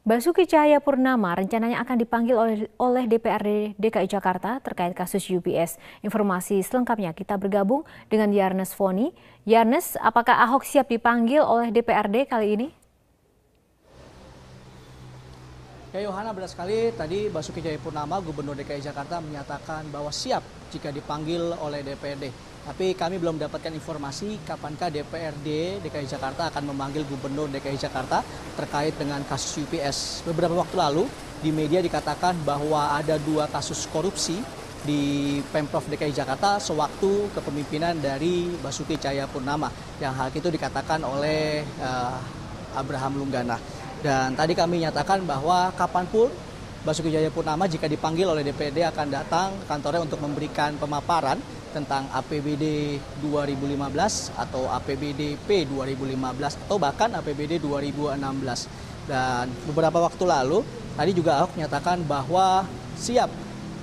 Basuki Cahayapurnama rencananya akan dipanggil oleh DPRD DKI Jakarta terkait kasus UPS. Informasi selengkapnya kita bergabung dengan Yarnes Foni. Yarnes, apakah Ahok siap dipanggil oleh DPRD kali ini? Ya Yohana, benar sekali tadi Basuki Cahayapurnama, Gubernur DKI Jakarta menyatakan bahwa siap jika dipanggil oleh DPRD. Tapi kami belum mendapatkan informasi kapankah DPRD DKI Jakarta akan memanggil Gubernur DKI Jakarta terkait dengan kasus UPS. Beberapa waktu lalu di media dikatakan bahwa ada 2 kasus korupsi di Pemprov DKI Jakarta sewaktu kepemimpinan dari Basuki Cahayapurnama. Yang hal itu dikatakan oleh Abraham Lunggana. Dan tadi kami nyatakan bahwa kapanpun Basuki Cahayapurnama jika dipanggil oleh DPRD akan datang ke kantornya untuk memberikan pemaparan tentang APBD 2015 atau APBDP 2015 atau bahkan APBD 2016. Dan beberapa waktu lalu tadi juga Ahok menyatakan bahwa siap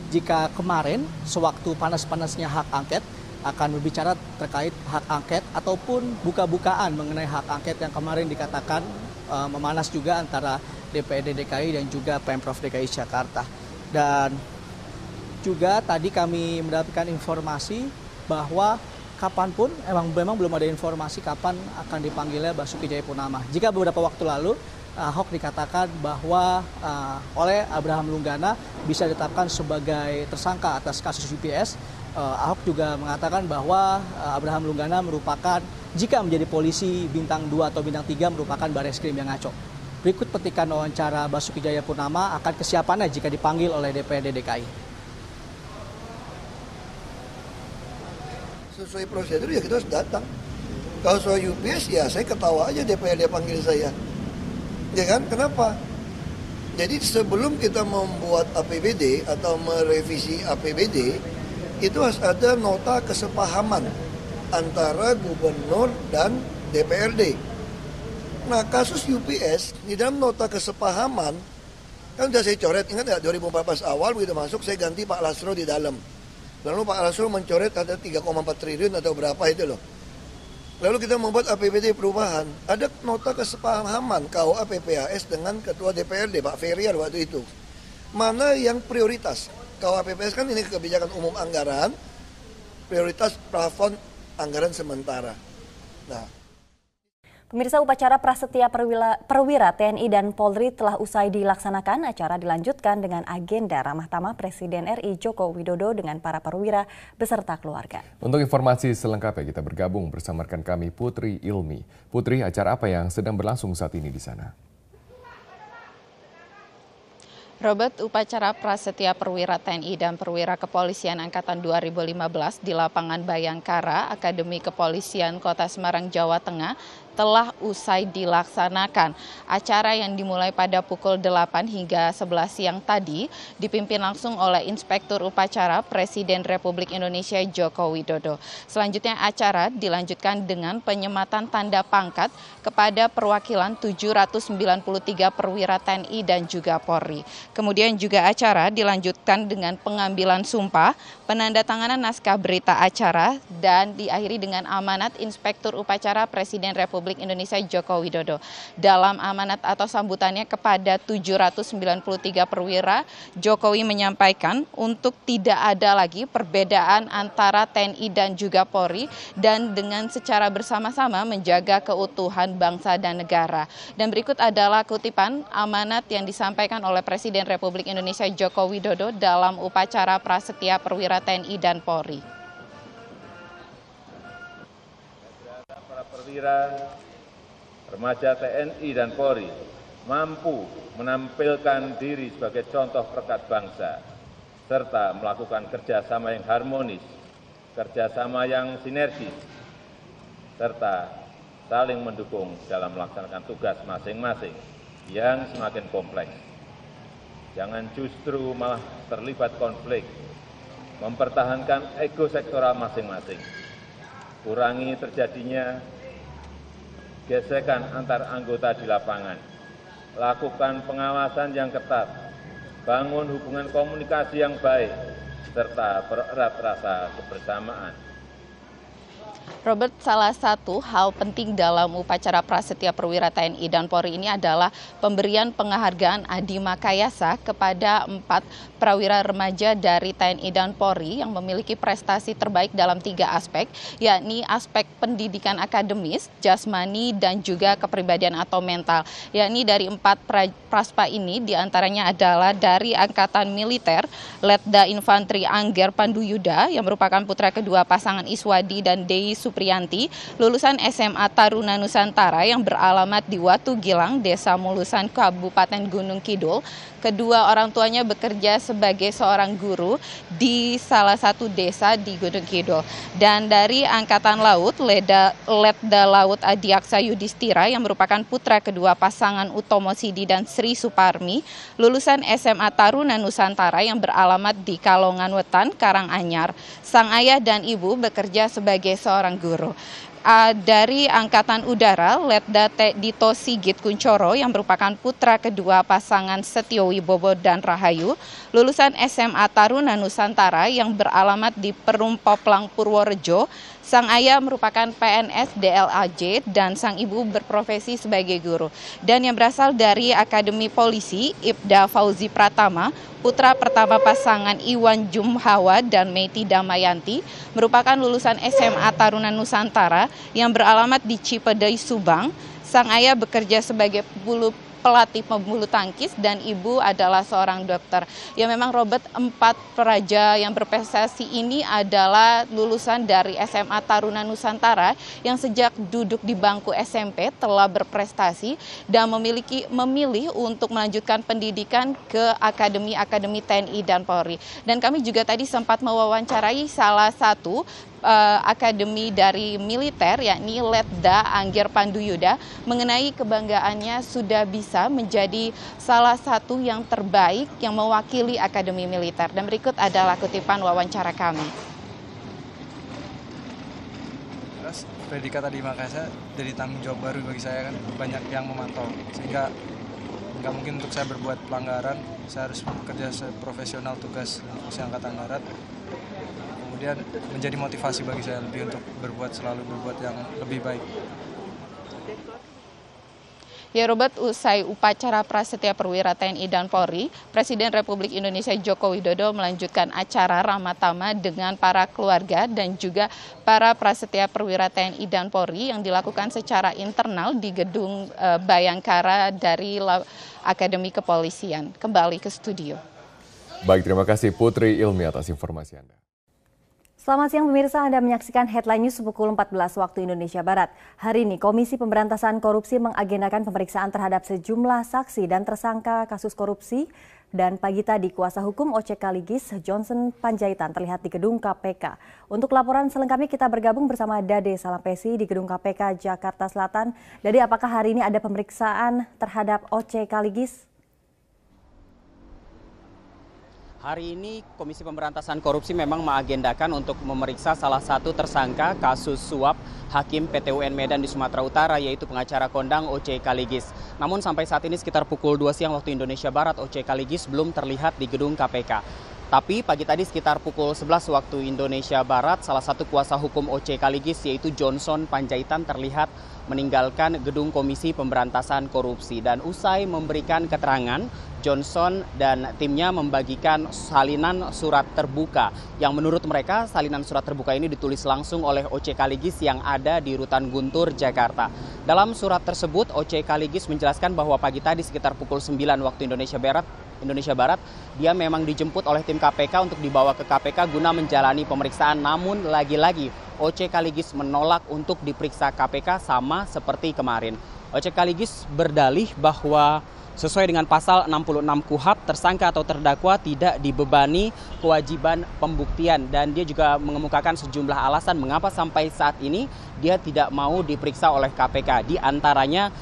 jika kemarin sewaktu panas-panasnya hak angket akan berbicara terkait hak angket ataupun buka-bukaan mengenai hak angket yang kemarin dikatakan memanas juga antara DPRD DKI dan juga Pemprov DKI Jakarta. Dan juga tadi kami mendapatkan informasi bahwa kapanpun memang belum ada informasi kapan akan dipanggilnya Basuki Cahayapurnama. Jika beberapa waktu lalu Ahok dikatakan bahwa oleh Abraham Lunggana bisa ditetapkan sebagai tersangka atas kasus UPS, Ahok juga mengatakan bahwa Abraham Lunggana merupakan, jika menjadi polisi bintang 2 atau bintang 3, merupakan Bareskrim yang ngaco. Berikut petikan wawancara Basuki Cahayapurnama akan kesiapannya jika dipanggil oleh DPRD DKI. Sesuai prosedur ya kita harus datang. Kalau soal UPS ya saya ketawa aja DPRD panggil saya. Ya kan? Kenapa? Jadi sebelum kita membuat APBD atau merevisi APBD, itu harus ada nota kesepahaman antara gubernur dan DPRD. Nah, kasus UPS di dalam nota kesepahaman kan sudah saya coret, ingat nggak 2014 awal begitu masuk saya ganti Pak Lasro di dalam. Lalu Pak Lasro mencoret ada 3,4 triliun atau berapa itu loh. Lalu kita membuat APBD perubahan. Ada nota kesepahaman KUA PPAS dengan Ketua DPRD Pak Ferrier waktu itu. Mana yang prioritas? KUA PPAS kan ini kebijakan umum anggaran, prioritas plafon anggaran sementara. Nah, pemirsa, upacara prasetya perwira TNI dan Polri telah usai dilaksanakan. Acara dilanjutkan dengan agenda ramah tamah Presiden RI Joko Widodo dengan para perwira beserta keluarga. Untuk informasi selengkapnya kita bergabung bersama rekan kami Putri Ilmi. Putri, acara apa yang sedang berlangsung saat ini di sana? Robert, upacara prasetya perwira TNI dan perwira kepolisian angkatan 2015 di lapangan Bayangkara, Akademi Kepolisian Kota Semarang, Jawa Tengah telah usai dilaksanakan. Acara yang dimulai pada pukul 8 hingga 11 siang tadi dipimpin langsung oleh Inspektur Upacara Presiden Republik Indonesia Joko Widodo. Selanjutnya acara dilanjutkan dengan penyematan tanda pangkat kepada perwakilan 793 perwira TNI dan juga Polri. Kemudian juga acara dilanjutkan dengan pengambilan sumpah, penandatanganan naskah berita acara, dan diakhiri dengan amanat Inspektur Upacara Presiden Republik Indonesia Joko Widodo. Dalam amanat atau sambutannya kepada 793 perwira, Jokowi menyampaikan untuk tidak ada lagi perbedaan antara TNI dan juga Polri dan dengan secara bersama-sama menjaga keutuhan bangsa dan negara. Dan berikut adalah kutipan amanat yang disampaikan oleh Presiden Republik Indonesia Joko Widodo dalam upacara prasetya perwira TNI dan Polri. Para perwira, remaja TNI dan Polri mampu menampilkan diri sebagai contoh perekat bangsa, serta melakukan kerjasama yang harmonis, kerjasama yang sinergis, serta saling mendukung dalam melaksanakan tugas masing-masing yang semakin kompleks. Jangan justru malah terlibat konflik, mempertahankan ego sektoral masing-masing, kurangi terjadinya gesekan antar anggota di lapangan, lakukan pengawasan yang ketat, bangun hubungan komunikasi yang baik, serta pererat rasa kebersamaan. Robert, salah satu hal penting dalam upacara prasetya perwira TNI dan Polri ini adalah pemberian penghargaan Adi Makayasa kepada 4 prawira remaja dari TNI dan Polri yang memiliki prestasi terbaik dalam 3 aspek, yakni aspek pendidikan akademis, jasmani, dan juga kepribadian atau mental. Yakni dari 4 praspa ini diantaranya adalah dari Angkatan Militer, Letda Infanteri Angger Panduyuda yang merupakan putra kedua pasangan Iswadi dan Dei Supriyanti, lulusan SMA Taruna Nusantara yang beralamat di Watu Gilang, Desa Mulusan, Kabupaten Gunung Kidul. Kedua orang tuanya bekerja sebagai seorang guru di salah satu desa di Gunung Kidul. Dan dari Angkatan Laut, Letda Laut Adiaksa Yudhistira yang merupakan putra kedua pasangan Utomo Sidi dan Sri Suparmi, lulusan SMA Taruna Nusantara yang beralamat di Kalongan Wetan, Karanganyar. Sang ayah dan ibu bekerja sebagai seorang guru. Dari Angkatan Udara, Letda Dito Sigit Kuncoro yang merupakan putra kedua pasangan Setio Wibowo dan Rahayu, lulusan SMA Taruna Nusantara yang beralamat di Perum Poplang Purworejo. Sang ayah merupakan PNS DLAJ dan sang ibu berprofesi sebagai guru. Dan yang berasal dari Akademi Polisi, Ibda Fauzi Pratama, putra pertama pasangan Iwan Jumhawa dan Meiti Damayanti, merupakan lulusan SMA Taruna Nusantara yang beralamat di Cipedei, Subang. Sang ayah bekerja sebagai pelatih pebulu tangkis dan ibu adalah seorang dokter. Ya memang Robert, 4 peraja yang berprestasi ini adalah lulusan dari SMA Taruna Nusantara yang sejak duduk di bangku SMP telah berprestasi dan memilih untuk melanjutkan pendidikan ke akademi TNI dan Polri. Dan kami juga tadi sempat mewawancarai salah satu akademi dari militer, yakni Letda Angger Panduyuda, mengenai kebanggaannya sudah bisa menjadi salah satu yang terbaik yang mewakili akademi militer. Dan berikut adalah kutipan wawancara kami. Predikat Adi Makayasa jadi tanggung jawab baru bagi saya, kan banyak yang memantau, sehingga nggak mungkin untuk saya berbuat pelanggaran. Saya harus bekerja seprofesional tugas Polisi Angkatan Darat. Kemudian menjadi motivasi bagi saya lebih untuk selalu berbuat yang lebih baik. Ya Robert, usai upacara prasetya perwira TNI dan Polri, Presiden Republik Indonesia Joko Widodo melanjutkan acara Ramatama dengan para keluarga dan juga para prasetya perwira TNI dan Polri yang dilakukan secara internal di gedung Bayangkara dari Akademi Kepolisian. Kembali ke studio. Baik, terima kasih Putri Ilmi atas informasi Anda. Selamat siang pemirsa, Anda menyaksikan Headline News pukul 14 waktu Indonesia Barat. Hari ini Komisi Pemberantasan Korupsi mengagendakan pemeriksaan terhadap sejumlah saksi dan tersangka kasus korupsi. Dan pagi tadi kuasa hukum OC Kaligis, Johnson Panjaitan, terlihat di gedung KPK. Untuk laporan selengkapnya kita bergabung bersama Dade Salampesi di gedung KPK Jakarta Selatan. Dade, apakah hari ini ada pemeriksaan terhadap OC Kaligis? Hari ini Komisi Pemberantasan Korupsi memang mengagendakan untuk memeriksa salah satu tersangka kasus suap Hakim PT UN Medan di Sumatera Utara, yaitu pengacara kondang OC Kaligis. Namun sampai saat ini sekitar pukul 2 siang waktu Indonesia Barat, OC Kaligis belum terlihat di gedung KPK. Tapi pagi tadi sekitar pukul 11 waktu Indonesia Barat, salah satu kuasa hukum OC Kaligis yaitu Johnson Panjaitan terlihat meninggalkan gedung Komisi Pemberantasan Korupsi. Dan usai memberikan keterangan, Johnson dan timnya membagikan salinan surat terbuka yang menurut mereka salinan surat terbuka ini ditulis langsung oleh OC Kaligis yang ada di Rutan Guntur, Jakarta. Dalam surat tersebut, OC Kaligis menjelaskan bahwa pagi tadi sekitar pukul 9 waktu Indonesia Barat, dia memang dijemput oleh tim KPK untuk dibawa ke KPK guna menjalani pemeriksaan. Namun lagi-lagi OC Kaligis menolak untuk diperiksa KPK sama seperti kemarin. OC Kaligis berdalih bahwa sesuai dengan pasal 66 KUHP, tersangka atau terdakwa tidak dibebani kewajiban pembuktian. Dan dia juga mengemukakan sejumlah alasan mengapa sampai saat ini dia tidak mau diperiksa oleh KPK. Di antaranya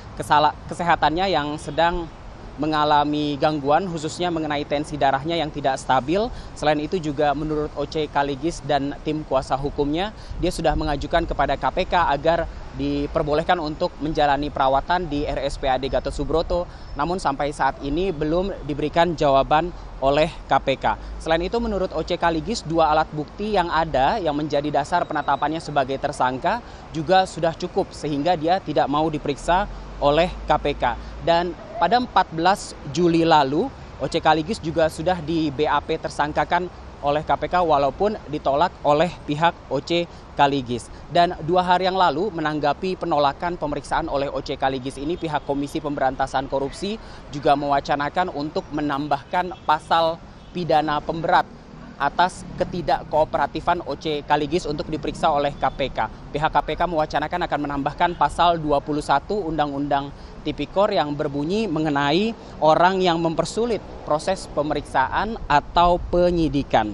kesehatannya yang sedang mengalami gangguan khususnya mengenai tensi darahnya yang tidak stabil. Selain itu juga menurut Oce Kaligis dan tim kuasa hukumnya, dia sudah mengajukan kepada KPK agar diperbolehkan untuk menjalani perawatan di RSPAD Gatot Subroto, namun sampai saat ini belum diberikan jawaban oleh KPK. Selain itu menurut Oce Kaligis, 2 alat bukti yang ada yang menjadi dasar penetapannya sebagai tersangka juga sudah cukup sehingga dia tidak mau diperiksa oleh KPK. Dan pada 14 Juli lalu, Oce Kaligis juga sudah di BAP tersangkakan oleh KPK walaupun ditolak oleh pihak Oce Kaligis. Dan 2 hari yang lalu menanggapi penolakan pemeriksaan oleh Oce Kaligis ini, pihak Komisi Pemberantasan Korupsi juga mewacanakan untuk menambahkan pasal pidana pemberat atas ketidakkooperatifan Oce Kaligis untuk diperiksa oleh KPK. Pihak KPK mewacanakan akan menambahkan pasal 21 Undang-Undang Tipikor yang berbunyi mengenai orang yang mempersulit proses pemeriksaan atau penyidikan.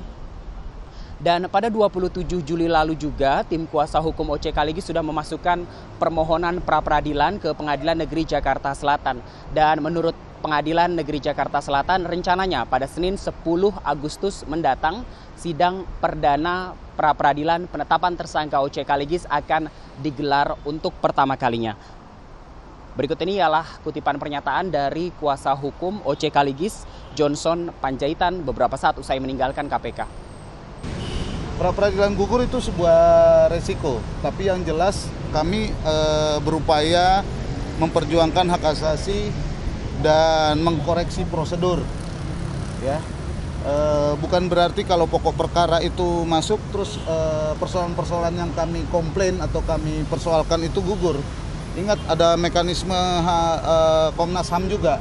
Dan pada 27 Juli lalu juga tim kuasa hukum Oce Kaligis sudah memasukkan permohonan pra-peradilan ke Pengadilan Negeri Jakarta Selatan. Dan menurut Pengadilan Negeri Jakarta Selatan rencananya pada Senin 10 Agustus mendatang sidang perdana pra-peradilan penetapan tersangka Oce Kaligis akan digelar untuk pertama kalinya. Berikut ini ialah kutipan pernyataan dari kuasa hukum Oce Kaligis, Johnson Panjaitan, beberapa saat usai meninggalkan KPK. Pra-peradilan gugur itu sebuah resiko, tapi yang jelas kami berupaya memperjuangkan hak asasi dan mengkoreksi prosedur. Ya, bukan berarti kalau pokok perkara itu masuk terus persoalan-persoalan yang kami komplain atau kami persoalkan itu gugur. Ingat ada mekanisme Komnas HAM juga,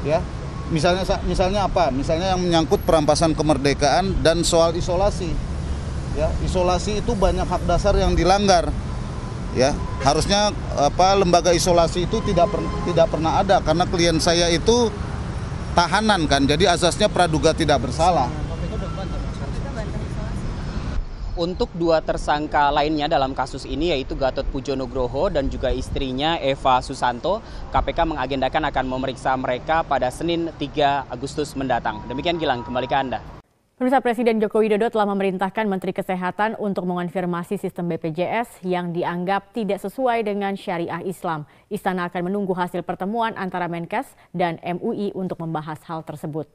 ya. Misalnya apa? Misalnya yang menyangkut perampasan kemerdekaan dan soal isolasi. Ya, isolasi itu banyak hak dasar yang dilanggar. Ya, harusnya lembaga isolasi itu tidak pernah ada karena klien saya itu tahanan kan. Jadi asasnya praduga tidak bersalah. Untuk 2 tersangka lainnya dalam kasus ini yaitu Gatot Pujonugroho dan juga istrinya Eva Susanto, KPK mengagendakan akan memeriksa mereka pada Senin 3 Agustus mendatang. Demikian Gilang, kembali ke Anda. Pemirsa, Presiden Joko Widodo telah memerintahkan Menteri Kesehatan untuk mengonfirmasi sistem BPJS yang dianggap tidak sesuai dengan syariah Islam. Istana akan menunggu hasil pertemuan antara Menkes dan MUI untuk membahas hal tersebut.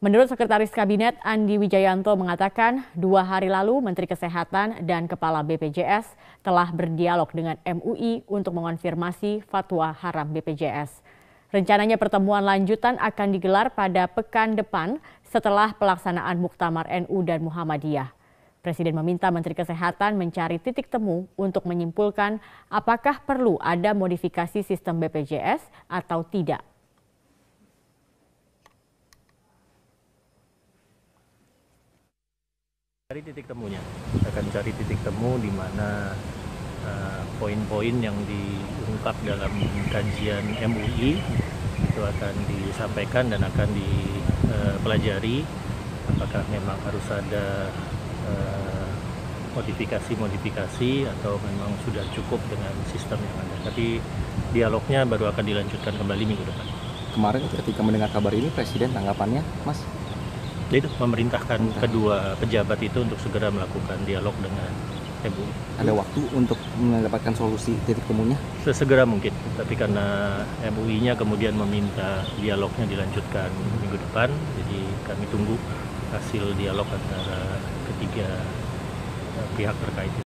Menurut Sekretaris Kabinet Andi Wijayanto mengatakan 2 hari lalu Menteri Kesehatan dan Kepala BPJS telah berdialog dengan MUI untuk mengonfirmasi fatwa haram BPJS. Rencananya pertemuan lanjutan akan digelar pada pekan depan setelah pelaksanaan Muktamar NU dan Muhammadiyah. Presiden meminta Menteri Kesehatan mencari titik temu untuk menyimpulkan apakah perlu ada modifikasi sistem BPJS atau tidak. Cari titik temunya, akan cari titik temu di mana poin-poin yang diungkap dalam kajian MUI itu akan disampaikan dan akan dipelajari apakah memang harus ada modifikasi atau memang sudah cukup dengan sistem yang ada. Tapi dialognya baru akan dilanjutkan kembali minggu depan. Kemarin ketika mendengar kabar ini Presiden tanggapannya, Mas? Itu memerintahkan kedua pejabat itu untuk segera melakukan dialog dengan MUI. Ada waktu untuk mendapatkan solusi titik temunya? Sesegera mungkin, tapi karena MUI-nya kemudian meminta dialognya dilanjutkan minggu depan, jadi kami tunggu hasil dialog antara ketiga pihak terkait.